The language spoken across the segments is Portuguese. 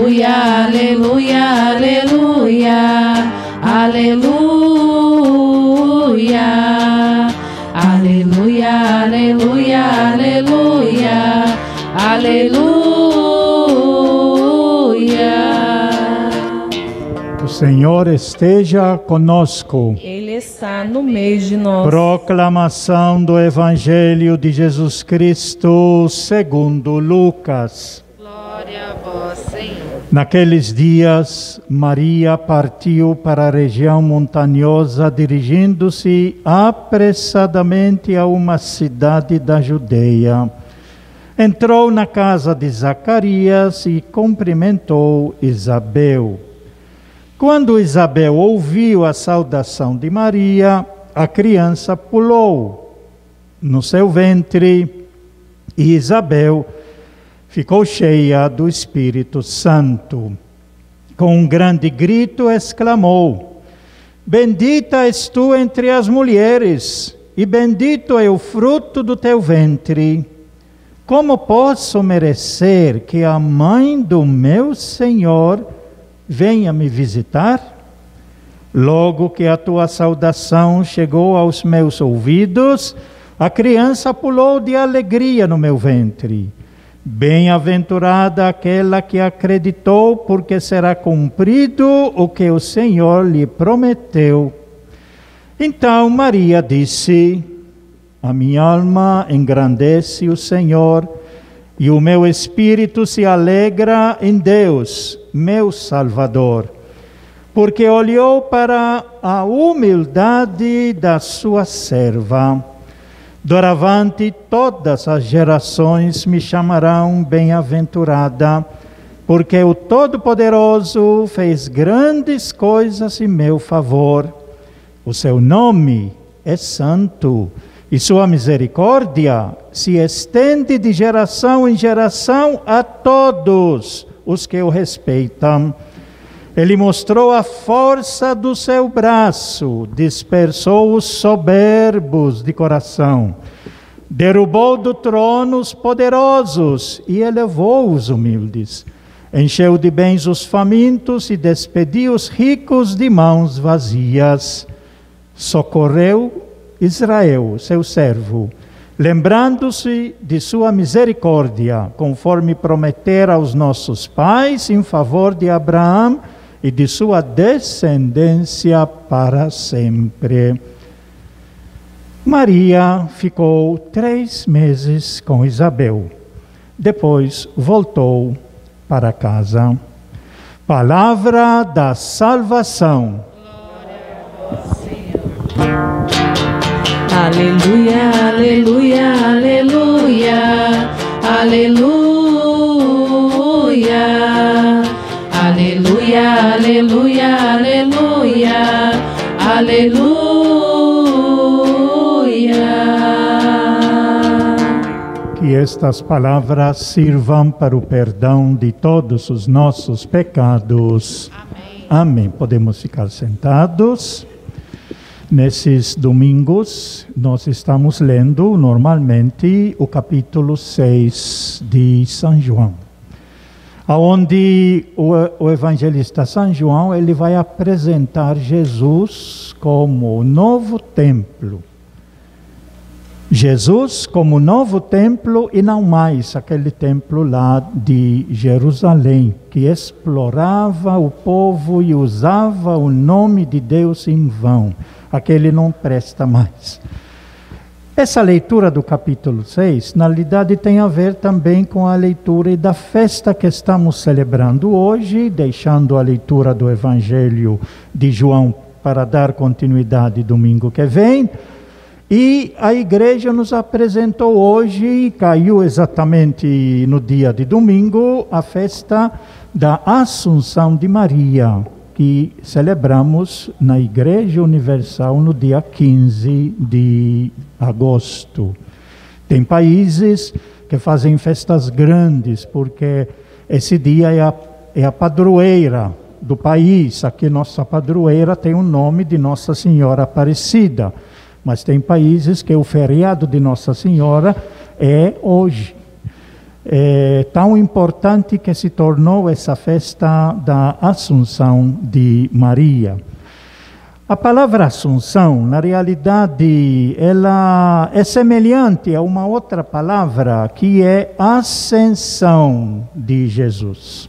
aleluia, aleluia, aleluia, aleluia, aleluia, aleluia, aleluia, aleluia. O Senhor esteja conosco. Ele está no meio de nós. Proclamação do Evangelho de Jesus Cristo segundo Lucas. Glória a vós, Senhor. Naqueles dias, Maria partiu para a região montanhosa, dirigindo-se apressadamente a uma cidade da Judeia. Entrou na casa de Zacarias e cumprimentou Isabel. Quando Isabel ouviu a saudação de Maria, a criança pulou no seu ventre e Isabel ficou cheia do Espírito Santo. Com um grande grito exclamou: Bendita és tu entre as mulheres, e bendito é o fruto do teu ventre. Como posso merecer que a mãe do meu Senhor venha me visitar? Logo que a tua saudação chegou aos meus ouvidos, a criança pulou de alegria no meu ventre. Bem-aventurada aquela que acreditou, porque será cumprido o que o Senhor lhe prometeu. Então Maria disse: A minha alma engrandece o Senhor, e o meu espírito se alegra em Deus, meu Salvador, porque olhou para a humildade da sua serva. Doravante todas as gerações me chamarão bem-aventurada, porque o Todo-Poderoso fez grandes coisas em meu favor. O seu nome é santo, e sua misericórdia se estende de geração em geração a todos os que o respeitam. Ele mostrou a força do seu braço, dispersou os soberbos de coração, derrubou do trono os poderosos e elevou os humildes. Encheu de bens os famintos e despediu os ricos de mãos vazias. Socorreu Israel, seu servo, lembrando-se de sua misericórdia, conforme prometera aos nossos pais, em favor de Abraão e de sua descendência para sempre. Maria ficou 3 meses com Isabel. Depois voltou para casa. Palavra da salvação. Aleluia, aleluia, aleluia, aleluia, aleluia, aleluia, aleluia, aleluia. Que estas palavras sirvam para o perdão de todos os nossos pecados. Amém. Amém. Podemos ficar sentados. Nesses domingos, nós estamos lendo normalmente o capítulo 6 de São João, onde o evangelista São João ele vai apresentar Jesus como o novo templo. Jesus como novo templo e não mais aquele templo lá de Jerusalém, que explorava o povo e usava o nome de Deus em vão. Aquele não presta mais. Essa leitura do capítulo 6, na realidade, tem a ver também com a leitura da festa que estamos celebrando hoje, deixando a leitura do Evangelho de João para dar continuidade domingo que vem. E a igreja nos apresentou hoje, caiu exatamente no dia de domingo, a festa da Assunção de Maria, que celebramos na Igreja Universal no dia 15 de agosto. Tem países que fazem festas grandes, porque esse dia é a padroeira do país. Aqui nossa padroeira tem o nome de Nossa Senhora Aparecida, mas tem países que o feriado de Nossa Senhora é hoje. tão importante que se tornou essa festa da Assunção de Maria. A palavra Assunção, na realidade, ela é semelhante a uma outra palavra que é Ascensão de Jesus.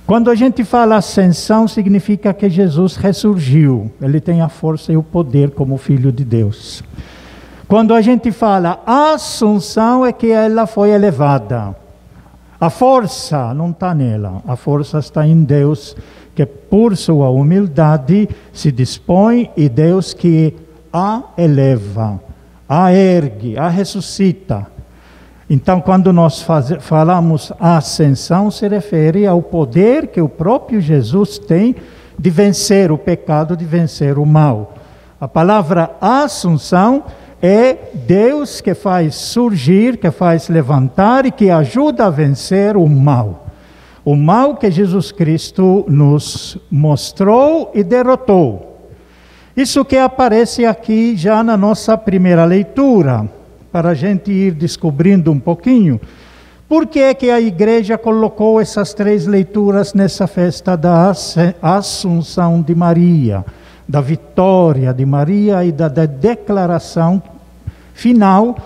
Quando a gente fala ascensão, significa que Jesus ressurgiu. Ele tem a força e o poder como Filho de Deus. Quando a gente fala assunção, é que ela foi elevada. A força não está nela, a força está em Deus, que por sua humildade se dispõe, e Deus que a eleva, a ergue, a ressuscita. Então, quando nós falamos ascensão, se refere ao poder que o próprio Jesus tem de vencer o pecado, de vencer o mal. A palavra assunção é Deus que faz surgir, que faz levantar e que ajuda a vencer o mal. O mal que Jesus Cristo nos mostrou e derrotou. Isso que aparece aqui já na nossa primeira leitura, para a gente ir descobrindo um pouquinho. Por que é que a igreja colocou essas 3 leituras nessa festa da Assunção de Maria, da vitória de Maria e da declaração final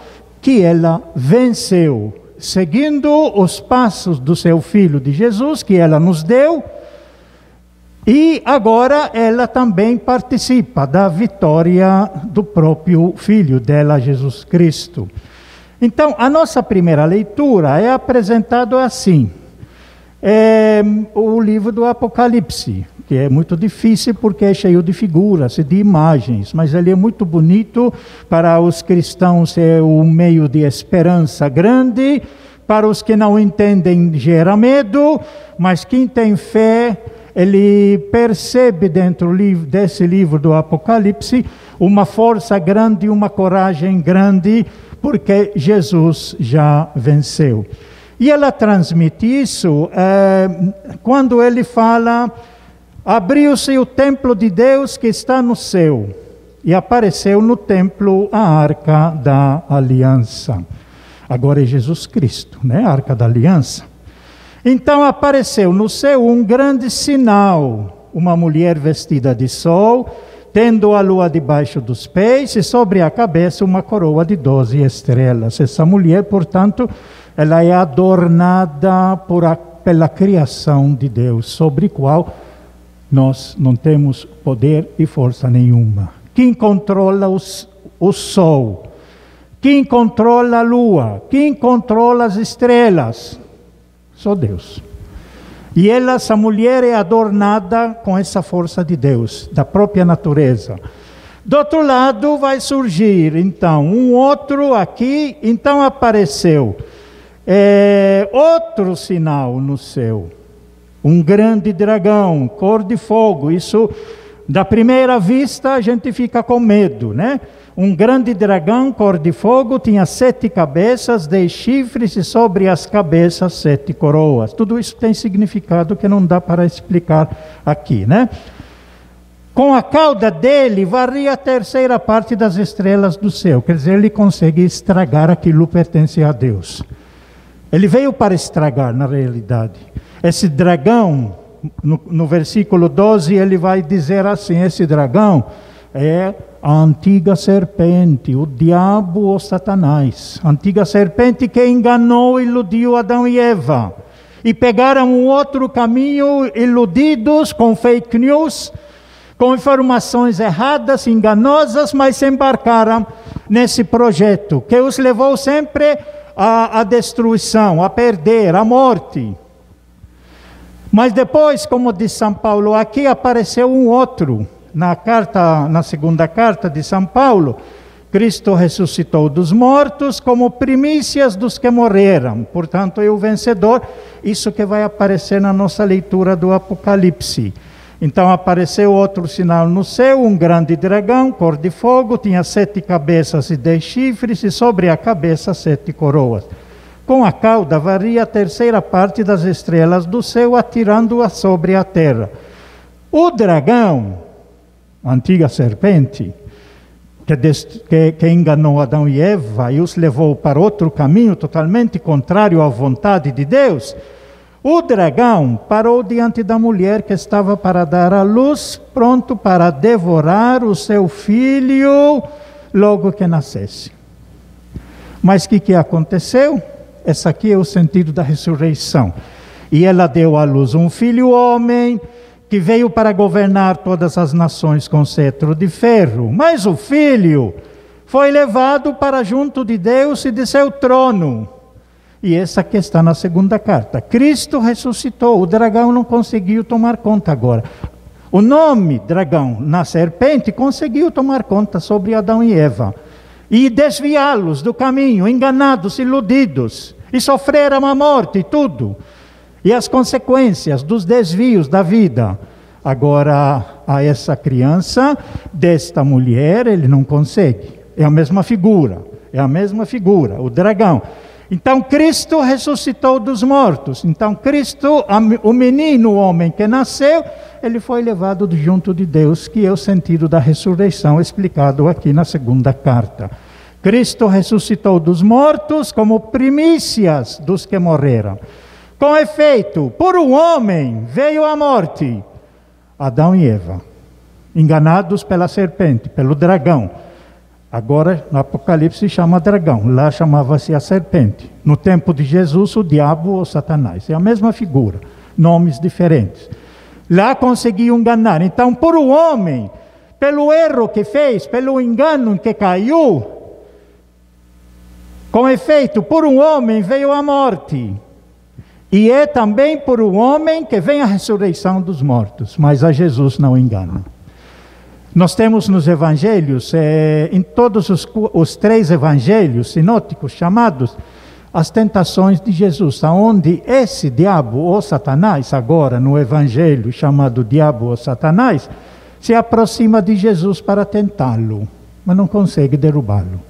que ela venceu, seguindo os passos do seu Filho de Jesus, que ela nos deu, e agora ela também participa da vitória do próprio Filho dela, Jesus Cristo. Então, a nossa primeira leitura é apresentada assim. É o livro do Apocalipse, que é muito difícil porque é cheio de figuras e de imagens, mas ele é muito bonito. Para os cristãos é um meio de esperança grande, para os que não entendem gera medo, mas quem tem fé, ele percebe dentro desse livro do Apocalipse uma força grande, uma coragem grande, porque Jesus já venceu. E ela transmite isso quando ele fala: abriu-se o templo de Deus que está no céu, e apareceu no templo a Arca da Aliança. Agora é Jesus Cristo, né? A Arca da Aliança. Então apareceu no céu um grande sinal, uma mulher vestida de sol, tendo a lua debaixo dos pés, e sobre a cabeça uma coroa de 12 estrelas. Essa mulher, portanto, ela é adornada pela criação de Deus, sobre qual nós não temos poder e força nenhuma. Quem controla o sol? Quem controla a lua? Quem controla as estrelas? Só Deus. E essa mulher é adornada com essa força de Deus, da própria natureza. Do outro lado vai surgir, então, um outro aqui. Então apareceu outro sinal no céu. Um grande dragão, cor de fogo. Isso, da primeira vista, a gente fica com medo, né? Um grande dragão, cor de fogo, tinha 7 cabeças, 10 chifres e sobre as cabeças 7 coroas. Tudo isso tem significado que não dá para explicar aqui, né? Com a cauda dele varria a 3ª parte das estrelas do céu. Quer dizer, ele consegue estragar aquilo que pertence a Deus. Ele veio para estragar, na realidade. Esse dragão, no versículo 12, ele vai dizer assim: esse dragão é a antiga serpente, o diabo ou Satanás. A antiga serpente que enganou e iludiu Adão e Eva. E pegaram um outro caminho, iludidos com fake news, com informações erradas, enganosas, mas se embarcaram nesse projeto, que os levou sempre à destruição, a perder, à morte. Mas depois, como diz São Paulo, aqui apareceu um outro. Na segunda carta de São Paulo, Cristo ressuscitou dos mortos como primícias dos que morreram. Portanto, é o vencedor. Isso que vai aparecer na nossa leitura do Apocalipse. Então apareceu outro sinal no céu, um grande dragão, cor de fogo, tinha 7 cabeças e 10 chifres, e sobre a cabeça 7 coroas. Com a cauda varria a 3ª parte das estrelas do céu, atirando-a sobre a terra. O dragão, a antiga serpente, que enganou Adão e Eva e os levou para outro caminho totalmente contrário à vontade de Deus, o dragão parou diante da mulher que estava para dar à luz, pronto para devorar o seu filho logo que nascesse. Mas o que aconteceu? Esse aqui é o sentido da ressurreição. E ela deu à luz um filho homem, que veio para governar todas as nações com cetro de ferro. Mas o filho foi levado para junto de Deus e de seu trono. E essa aqui está na segunda carta. Cristo ressuscitou, o dragão não conseguiu tomar conta agora. O nome dragão na serpente conseguiu tomar conta sobre Adão e Eva. E desviá-los do caminho, enganados, iludidos. E sofreram a morte e tudo. E as consequências dos desvios da vida. Agora, a essa criança, desta mulher, ele não consegue. É a mesma figura, o dragão. Então, Cristo ressuscitou dos mortos. Então, Cristo, o menino, o homem que nasceu, ele foi levado junto de Deus, que é o sentido da ressurreição, explicado aqui na segunda carta. Cristo ressuscitou dos mortos como primícias dos que morreram. Com efeito, por um homem veio a morte, Adão e Eva, enganados pela serpente, pelo dragão. Agora, no Apocalipse chama dragão, lá chamava-se a serpente. No tempo de Jesus, o diabo ou Satanás. É a mesma figura, nomes diferentes. Lá conseguiu enganar. Então, por um homem, pelo erro que fez, pelo engano que caiu, com efeito, por um homem veio a morte. E é também por um homem que vem a ressurreição dos mortos, mas a Jesus não engana. Nós temos nos evangelhos, em todos os 3 evangelhos sinóticos chamados, as tentações de Jesus, onde esse diabo ou Satanás, agora no evangelho chamado diabo ou Satanás, se aproxima de Jesus para tentá-lo, mas não consegue derrubá-lo.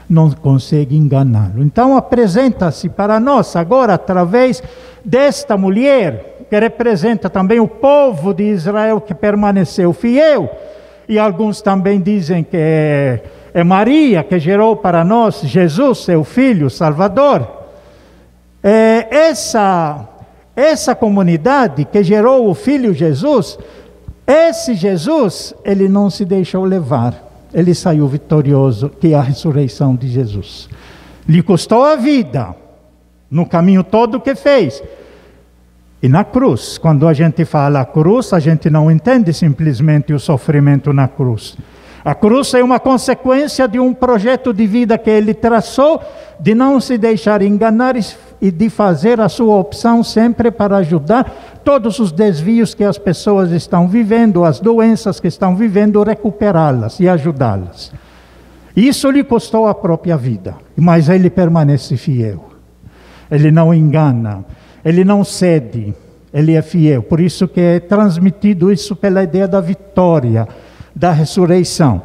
Não consegue enganá-lo. Então apresenta-se para nós agora através desta mulher, que representa também o povo de Israel que permaneceu fiel, e alguns também dizem que é Maria que gerou para nós Jesus, seu filho, Salvador. Essa comunidade que gerou o filho Jesus, esse Jesus, ele não se deixou levar. Ele saiu vitorioso, que é a ressurreição de Jesus. Lhe custou a vida, no caminho todo que fez. E na cruz, quando a gente fala cruz, a gente não entende simplesmente o sofrimento na cruz. A cruz é uma consequência de um projeto de vida que ele traçou, de não se deixar enganar e de fazer a sua opção sempre para ajudar todos os desvios que as pessoas estão vivendo, as doenças que estão vivendo, recuperá-las e ajudá-las. Isso lhe custou a própria vida, mas ele permanece fiel. Ele não engana, ele não cede, ele é fiel. Por isso que é transmitido isso pela ideia da vitória, da ressurreição.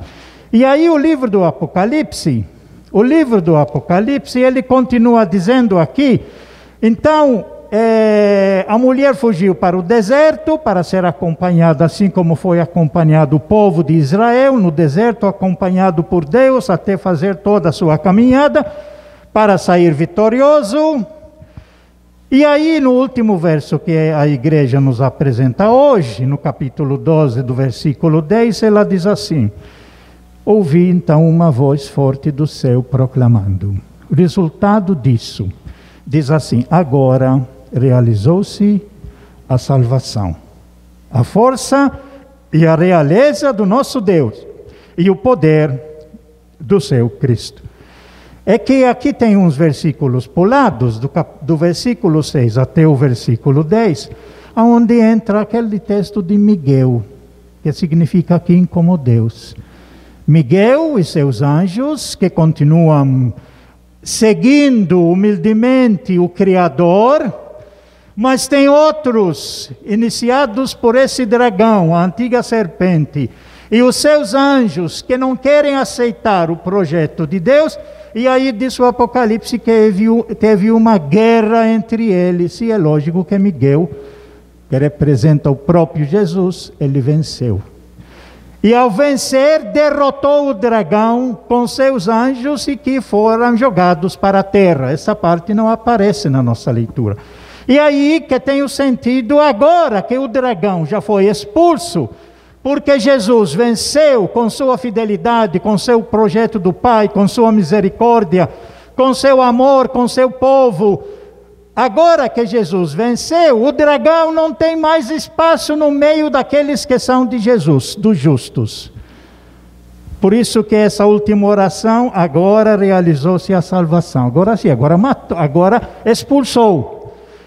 E aí o livro do Apocalipse, ele continua dizendo aqui, então, a mulher fugiu para o deserto para ser acompanhada, assim como foi acompanhado o povo de Israel, no deserto, acompanhado por Deus, até fazer toda a sua caminhada, para sair vitorioso. E aí, no último verso que a igreja nos apresenta hoje, no capítulo 12, do versículo 10, ela diz assim: ouvi então uma voz forte do céu proclamando. O resultado disso, diz assim: agora realizou-se a salvação, a força e a realeza do nosso Deus e o poder do seu Cristo. É que aqui tem uns versículos pulados, do versículo 6 até o versículo 10, onde entra aquele texto de Miguel, que significa aqui como Deus. Miguel e seus anjos, que continuam seguindo humildemente o Criador, mas tem outros, iniciados por esse dragão, a antiga serpente, e os seus anjos, que não querem aceitar o projeto de Deus. E aí diz o Apocalipse que teve uma guerra entre eles, e é lógico que Miguel, que representa o próprio Jesus, ele venceu. E ao vencer, derrotou o dragão com seus anjos e que foram jogados para a terra. Essa parte não aparece na nossa leitura. E aí que tem o sentido agora que o dragão já foi expulso, porque Jesus venceu com sua fidelidade, com seu projeto do Pai, com sua misericórdia, com seu amor, com seu povo. Agora que Jesus venceu, o dragão não tem mais espaço no meio daqueles que são de Jesus, dos justos. Por isso que essa última oração, agora realizou-se a salvação. Agora sim, agora matou, agora expulsou.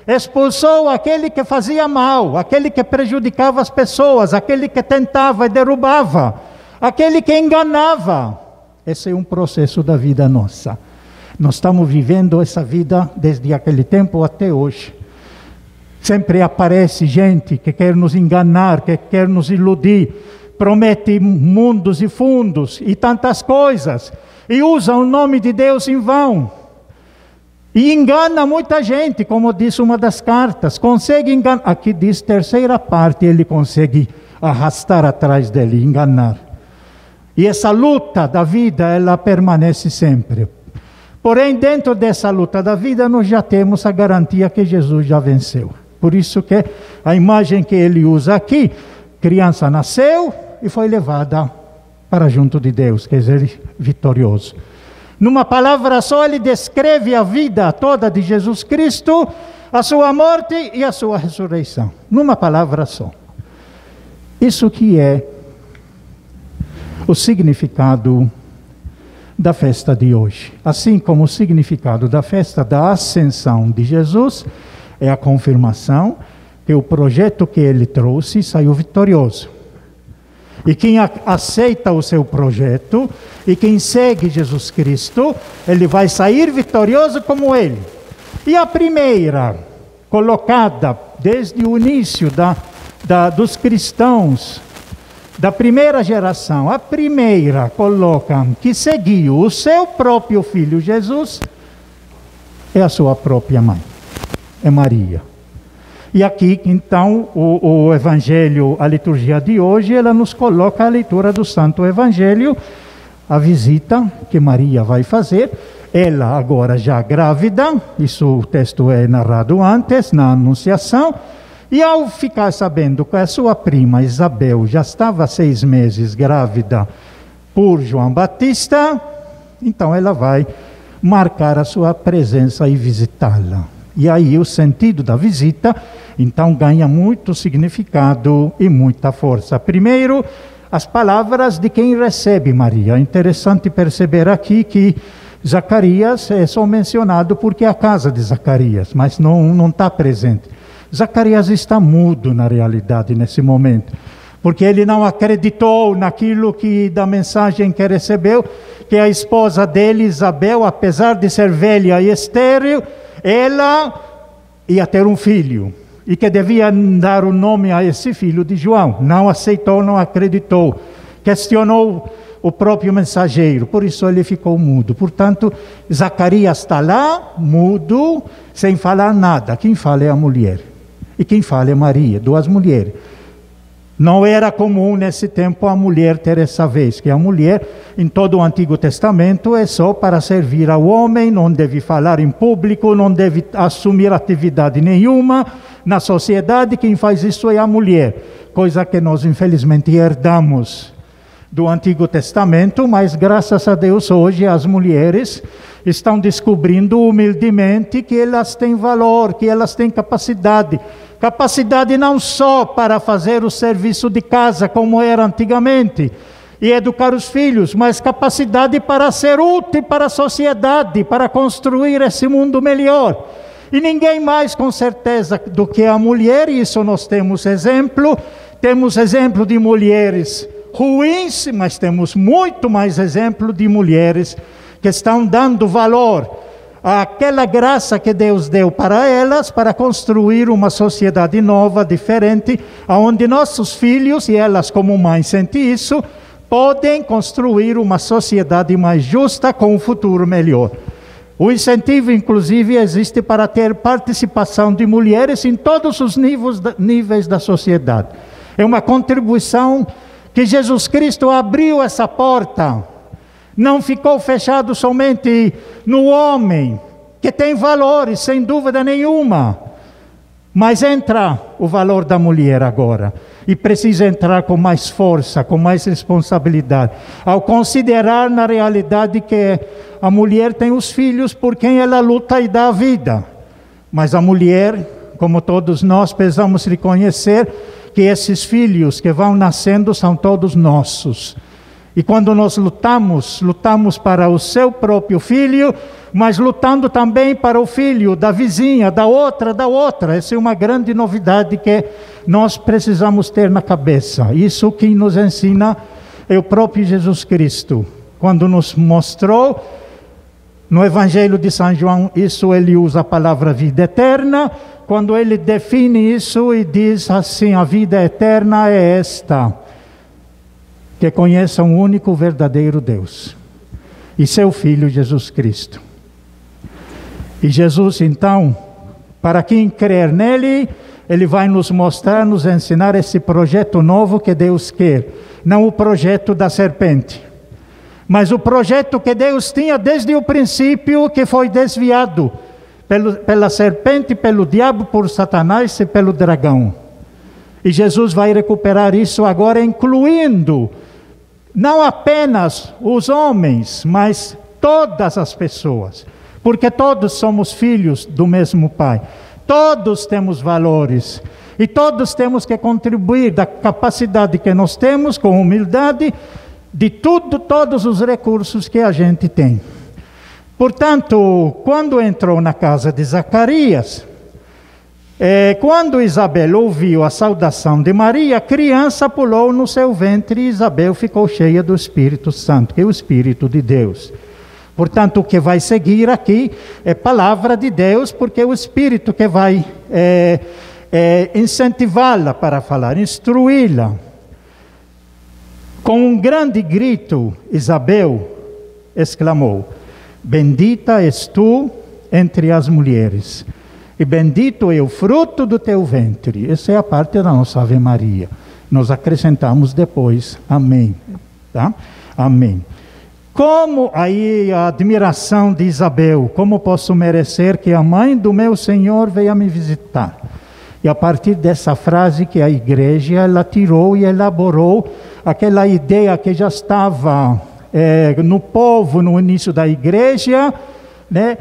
Expulsou aquele que fazia mal, aquele que prejudicava as pessoas, aquele que tentava e derrubava, aquele que enganava. Esse é um processo da vida nossa. Nós estamos vivendo essa vida desde aquele tempo até hoje. Sempre aparece gente que quer nos enganar, que quer nos iludir, promete mundos e fundos e tantas coisas, e usa o nome de Deus em vão. E engana muita gente, como diz uma das cartas. Consegue enganar, aqui diz terceira parte, ele consegue arrastar atrás dele, enganar. E essa luta da vida, ela permanece sempre. Porém, dentro dessa luta da vida, nós já temos a garantia que Jesus já venceu. Por isso que a imagem que ele usa aqui, criança nasceu e foi levada para junto de Deus, quer dizer, vitorioso. Numa palavra só, ele descreve a vida toda de Jesus Cristo, a sua morte e a sua ressurreição. Numa palavra só. Isso que é o significado da festa de hoje. Assim como o significado da festa da ascensão de Jesus é a confirmação que o projeto que ele trouxe saiu vitorioso. E quem aceita o seu projeto e quem segue Jesus Cristo, ele vai sair vitorioso como ele. E a primeira colocada desde o início dos cristãos, da primeira geração, a primeira coloca que seguiu o seu próprio filho Jesus, é a sua própria mãe, é Maria. E aqui, então, o Evangelho, a liturgia de hoje, ela nos coloca a leitura do Santo Evangelho, a visita que Maria vai fazer, ela agora já grávida, isso o texto é narrado antes, na Anunciação, e ao ficar sabendo que a sua prima Isabel já estava 6 meses grávida por João Batista, então ela vai marcar a sua presença e visitá-la. E aí o sentido da visita, então, ganha muito significado e muita força. Primeiro, as palavras de quem recebe Maria. É interessante perceber aqui que Zacarias é só mencionado porque é a casa de Zacarias, mas não está presente. Zacarias está mudo na realidade nesse momento, porque ele não acreditou naquilo da mensagem que recebeu, que a esposa dele, Isabel, apesar de ser velha e estéril, ela ia ter um filho, e que devia dar o nome a esse filho de João. Não aceitou, não acreditou, questionou o próprio mensageiro, por isso ele ficou mudo. Portanto, Zacarias está lá, mudo, sem falar nada. Quem fala é a mulher. E quem fala é Maria, 2 mulheres. Não era comum nesse tempo a mulher ter essa vez, que a mulher, em todo o Antigo Testamento, é só para servir ao homem, não deve falar em público, não deve assumir atividade nenhuma na sociedade. Quem faz isso é a mulher, coisa que nós infelizmente herdamos do Antigo Testamento, mas graças a Deus hoje as mulheres estão descobrindo humildemente que elas têm valor, que elas têm capacidade. Capacidade não só para fazer o serviço de casa, como era antigamente, e educar os filhos, mas capacidade para ser útil para a sociedade, para construir esse mundo melhor. E ninguém mais, com certeza, do que a mulher, e isso nós temos exemplo de mulheres ruins, mas temos muito mais exemplo de mulheres que estão dando valor àquela graça que Deus deu para elas, para construir uma sociedade nova, diferente, onde nossos filhos, e elas como mães sentem isso, podem construir uma sociedade mais justa, com um futuro melhor. O incentivo, inclusive, existe para ter participação de mulheres em todos os níveis da sociedade. É uma contribuição que Jesus Cristo abriu essa porta. Não ficou fechado somente no homem, que tem valores, sem dúvida nenhuma. Mas entra o valor da mulher agora. E precisa entrar com mais força, com mais responsabilidade. Ao considerar na realidade que a mulher tem os filhos por quem ela luta e dá a vida. Mas a mulher, como todos nós, precisamos reconhecer que esses filhos que vão nascendo são todos nossos. E quando nós lutamos para o seu próprio filho, mas lutando também para o filho da vizinha, da outra. Essa é uma grande novidade que nós precisamos ter na cabeça. Isso que nos ensina é o próprio Jesus Cristo. Quando nos mostrou no Evangelho de São João, isso ele usa a palavra vida eterna. Quando ele define isso e diz assim, a vida eterna é esta: que conheçam o único verdadeiro Deus e seu Filho Jesus Cristo. E Jesus, então, para quem crer nele, ele vai nos mostrar, nos ensinar esse projeto novo que Deus quer. Não o projeto da serpente, mas o projeto que Deus tinha desde o princípio, que foi desviado pela serpente, pelo diabo, por Satanás e pelo dragão. E Jesus vai recuperar isso agora, incluindo não apenas os homens, mas todas as pessoas. Porque todos somos filhos do mesmo Pai. Todos temos valores. E todos temos que contribuir da capacidade que nós temos, com humildade, de todos os recursos que a gente tem. Portanto, quando entrou na casa de Zacarias, quando Isabel ouviu a saudação de Maria, a criança pulou no seu ventre e Isabel ficou cheia do Espírito Santo, que é o Espírito de Deus. Portanto, o que vai seguir aqui é palavra de Deus, porque é o Espírito que vai incentivá-la para falar, instruí-la. Com um grande grito, Isabel exclamou: bendita és tu entre as mulheres, e bendito é o fruto do teu ventre. Essa é a parte da nossa Ave Maria. Nós acrescentamos depois, amém. Tá? Amém. Como aí a admiração de Isabel, como posso merecer que a mãe do meu Senhor venha me visitar? E a partir dessa frase que a igreja ela tirou e elaborou aquela ideia que já estava no povo no início da igreja, né?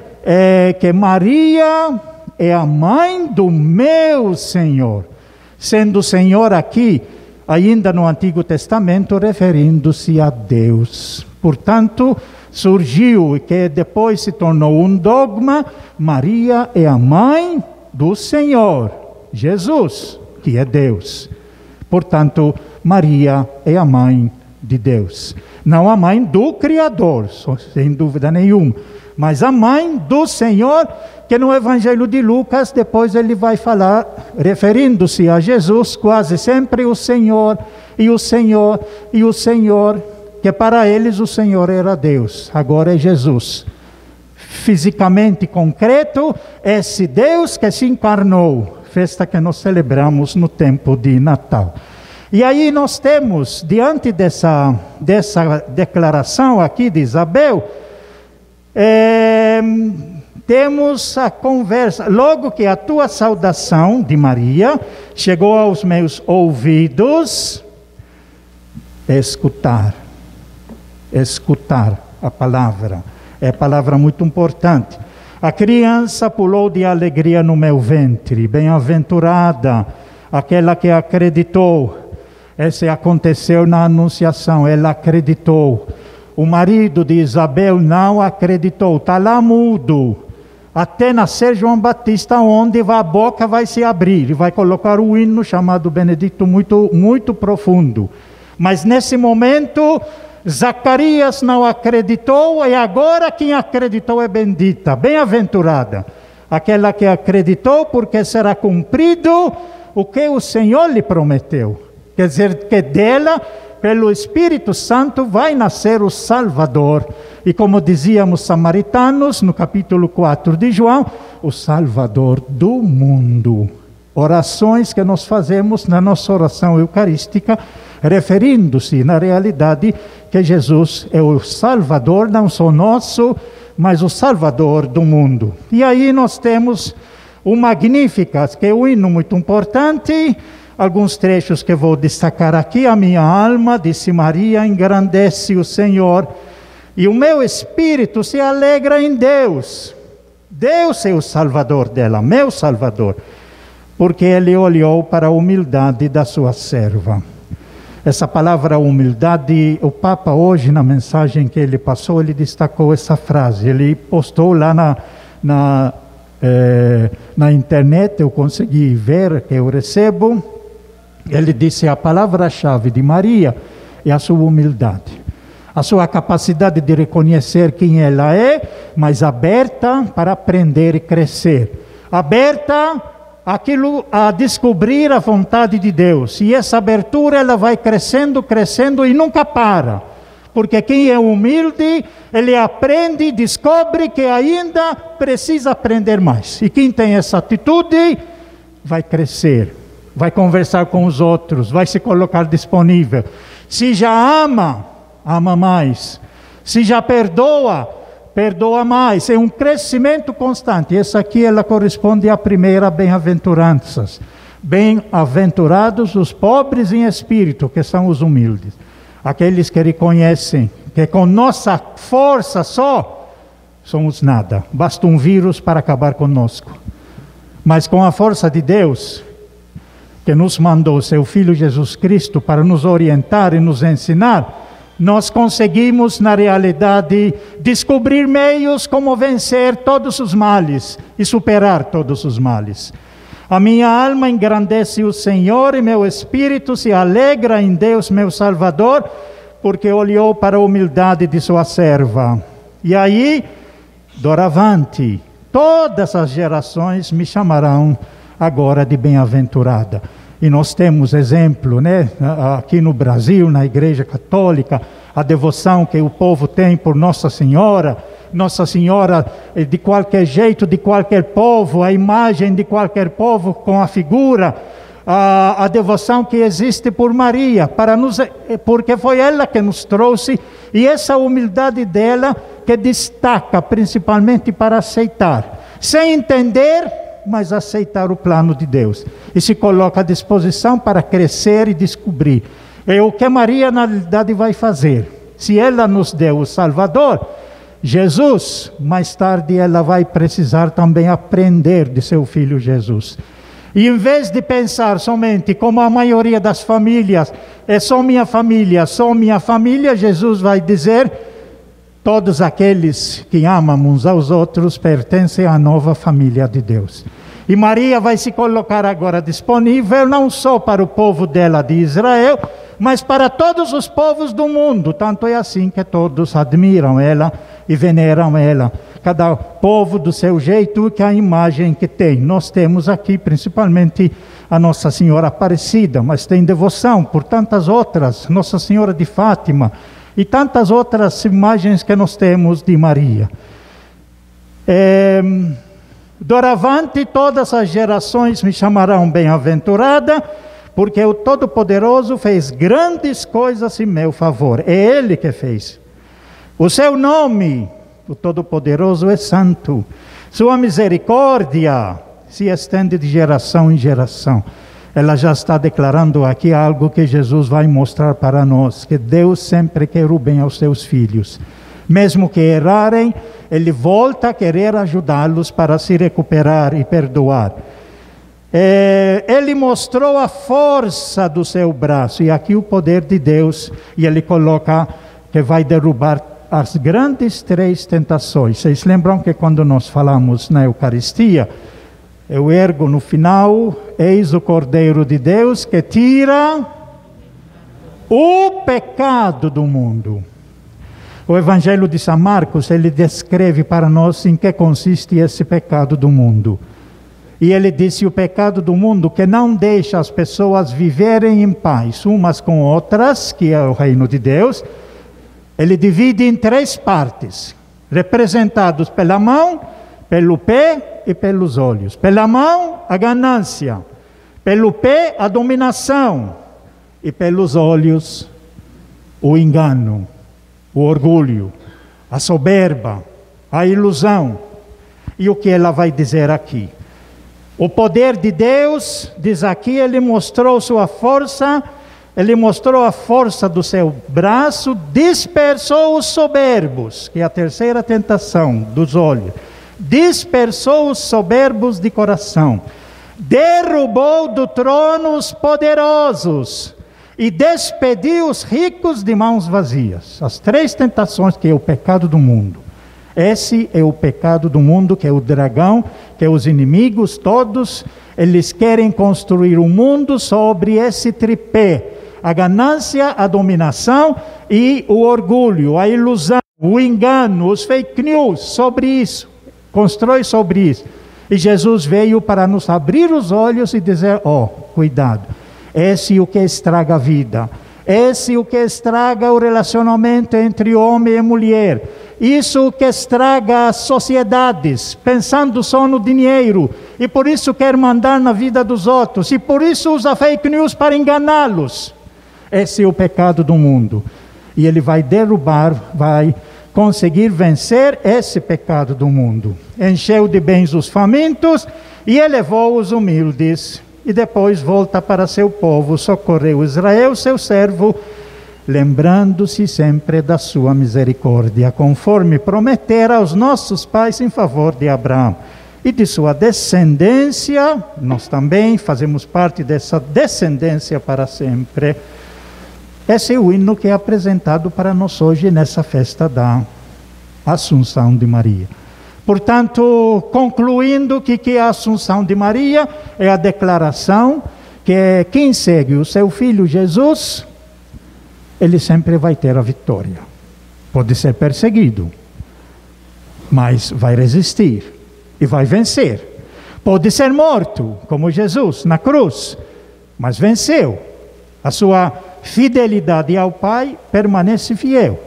Que Maria é a mãe do meu Senhor, sendo o Senhor aqui, ainda no Antigo Testamento, referindo-se a Deus. Portanto, surgiu e que depois se tornou um dogma: Maria é a mãe do Senhor, Jesus, que é Deus. Portanto, Maria é a mãe de Deus. Não a mãe do Criador, sem dúvida nenhuma, mas a mãe do Senhor, que no Evangelho de Lucas, depois ele vai falar, referindo-se a Jesus, quase sempre o Senhor, e o Senhor, e o Senhor, que para eles o Senhor era Deus, agora é Jesus. Fisicamente concreto, esse Deus que se encarnou, festa que nós celebramos no tempo de Natal. E aí nós temos, diante dessa declaração aqui de Isabel, temos a conversa. Logo que a tua saudação de Maria chegou aos meus ouvidos, escutar a palavra, é palavra muito importante. A criança pulou de alegria no meu ventre, bem-aventurada aquela que acreditou. Esse aconteceu na Anunciação, ela acreditou. O marido de Isabel não acreditou, está lá mudo, até nascer João Batista, onde a boca vai se abrir, e vai colocar o hino chamado Benedito, muito, muito profundo. Mas nesse momento, Zacarias não acreditou, e agora quem acreditou é bendita, bem-aventurada. Aquela que acreditou, porque será cumprido o que o Senhor lhe prometeu. Quer dizer, que dela, pelo Espírito Santo, vai nascer o Salvador. E como dizíamos samaritanos, no capítulo 4 de João, o Salvador do mundo. orações que nós fazemos na nossa oração eucarística, referindo-se na realidade que Jesus é o Salvador, não só nosso, mas o Salvador do mundo. E aí nós temos o Magnificat, que é um hino muito importante. Alguns trechos que vou destacar aqui. A minha alma, disse Maria, engrandece o Senhor, e o meu espírito se alegra em Deus. Deus é o Salvador dela, meu Salvador, porque Ele olhou para a humildade da sua serva. Essa palavra humildade, o Papa hoje, na mensagem que ele passou, ele destacou essa frase. Ele postou lá na internet, eu consegui ver, que eu recebo. Ele disse: a palavra-chave de Maria é a sua humildade. A sua capacidade de reconhecer quem ela é, mas aberta para aprender e crescer. Aberta a descobrir a vontade de Deus. E essa abertura ela vai crescendo, crescendo e nunca para. Porque quem é humilde, ele aprende e descobre que ainda precisa aprender mais. E quem tem essa atitude, vai crescer. Vai conversar com os outros, vai se colocar disponível. Se já ama, ama mais. Se já perdoa, perdoa mais. É um crescimento constante. Essa aqui ela corresponde à primeira bem-aventuranças. Bem-aventurados os pobres em espírito, que são os humildes. Aqueles que reconhecem que com nossa força só somos nada. Basta um vírus para acabar conosco. Mas com a força de Deus, que nos mandou seu Filho Jesus Cristo para nos orientar e nos ensinar, nós conseguimos, na realidade, descobrir meios como vencer todos os males e superar todos os males. A minha alma engrandece o Senhor e meu espírito se alegra em Deus, meu Salvador, porque olhou para a humildade de sua serva. E aí, doravante, todas as gerações me chamarão agora de bem-aventurada. E nós temos exemplo, né? Aqui no Brasil, na Igreja Católica, a devoção que o povo tem por Nossa Senhora de qualquer jeito, de qualquer povo, a imagem de qualquer povo com a figura, a devoção que existe por Maria, porque foi ela que nos trouxe, e essa humildade dela que destaca principalmente para aceitar, sem entender, mas aceitar o plano de Deus, e se coloca à disposição para crescer e descobrir. É o que Maria na realidade vai fazer. Se ela nos deu o Salvador, Jesus, mais tarde ela vai precisar também aprender de seu Filho Jesus. E em vez de pensar somente como a maioria das famílias, é só minha família, Jesus vai dizer: todos aqueles que amam uns aos outros pertencem à nova família de Deus. E Maria vai se colocar agora disponível não só para o povo dela de Israel, mas para todos os povos do mundo. Tanto é assim que todos admiram ela e veneram ela. Cada povo do seu jeito, que a imagem que tem. Nós temos aqui principalmente a Nossa Senhora Aparecida, mas tem devoção por tantas outras, Nossa Senhora de Fátima e tantas outras imagens que nós temos de Maria. Doravante todas as gerações me chamarão bem-aventurada, porque o Todo-Poderoso fez grandes coisas em meu favor. É Ele que fez. O seu nome, o Todo-Poderoso, é santo. Sua misericórdia se estende de geração em geração. Ela já está declarando aqui algo que Jesus vai mostrar para nós, que Deus sempre quer o bem aos seus filhos. Mesmo que errarem, Ele volta a querer ajudá-los para se recuperar e perdoar. Ele mostrou a força do seu braço, e aqui o poder de Deus, e Ele coloca que vai derrubar as grandes três tentações. Vocês lembram que quando nós falamos na Eucaristia, eu ergo no final: eis o Cordeiro de Deus que tira o pecado do mundo. O Evangelho de São Marcos, ele descreve para nós em que consiste esse pecado do mundo. E ele disse: o pecado do mundo que não deixa as pessoas viverem em paz umas com outras, que é o reino de Deus, ele divide em três partes, representados pela mão, pelo pé e pelos olhos. Pela mão, a ganância. Pelo pé, a dominação. E pelos olhos, o engano, o orgulho, a soberba, a ilusão. E o que ela vai dizer aqui? O poder de Deus, diz aqui, ele mostrou sua força, ele mostrou a força do seu braço, dispersou os soberbos, que é a terceira tentação dos olhos. Dispersou os soberbos de coração. Derrubou do trono os poderosos e despediu os ricos de mãos vazias. As três tentações que é o pecado do mundo. Esse é o pecado do mundo, que é o dragão, que é os inimigos todos. Eles querem construir um mundo sobre esse tripé. A ganância, a dominação e o orgulho, a ilusão, o engano, os fake news, sobre isso. Constrói sobre isso. E Jesus veio para nos abrir os olhos e dizer, cuidado. Esse é o que estraga a vida. Esse é o que estraga o relacionamento entre homem e mulher. Isso que estraga as sociedades, pensando só no dinheiro. E por isso quer mandar na vida dos outros. E por isso usa fake news para enganá-los. Esse é o pecado do mundo. E ele vai derrubar, vai conseguir vencer esse pecado do mundo. Encheu de bens os famintos e elevou os humildes. E depois volta para seu povo, socorreu Israel, seu servo, lembrando-se sempre da sua misericórdia, conforme prometera aos nossos pais em favor de Abraão. E de sua descendência, nós também fazemos parte dessa descendência para sempre. Esse é o hino que é apresentado para nós hoje nessa festa da Assunção de Maria. Portanto, concluindo que é a Assunção de Maria é a declaração que quem segue o seu Filho Jesus, ele sempre vai ter a vitória. Pode ser perseguido, mas vai resistir e vai vencer. Pode ser morto, como Jesus, na cruz, mas venceu. A sua fidelidade ao Pai permanece fiel.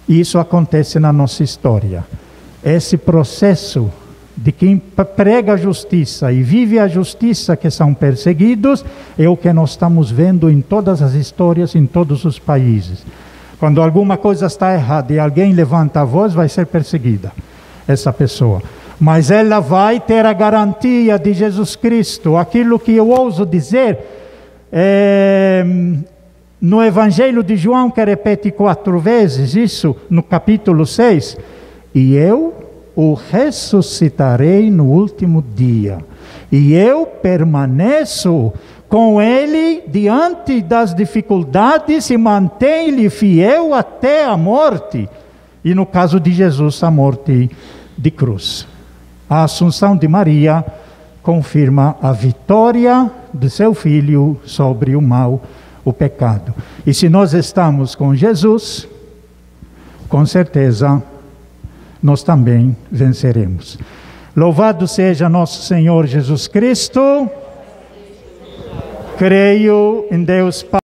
E isso acontece na nossa história. Esse processo de quem prega a justiça e vive a justiça que são perseguidos é o que nós estamos vendo em todas as histórias, em todos os países. Quando alguma coisa está errada e alguém levanta a voz, vai ser perseguida essa pessoa. Mas ela vai ter a garantia de Jesus Cristo. Aquilo que eu ouso dizer no Evangelho de João, que repete 4 vezes isso, no capítulo 6, e eu o ressuscitarei no último dia, e eu permaneço com ele diante das dificuldades e mantenho-lhe fiel até a morte. E no caso de Jesus, a morte de cruz. A Assunção de Maria confirma a vitória de seu Filho sobre o mal, o pecado. E se nós estamos com Jesus, com certeza nós também venceremos. Louvado seja nosso Senhor Jesus Cristo. Creio em Deus Pai.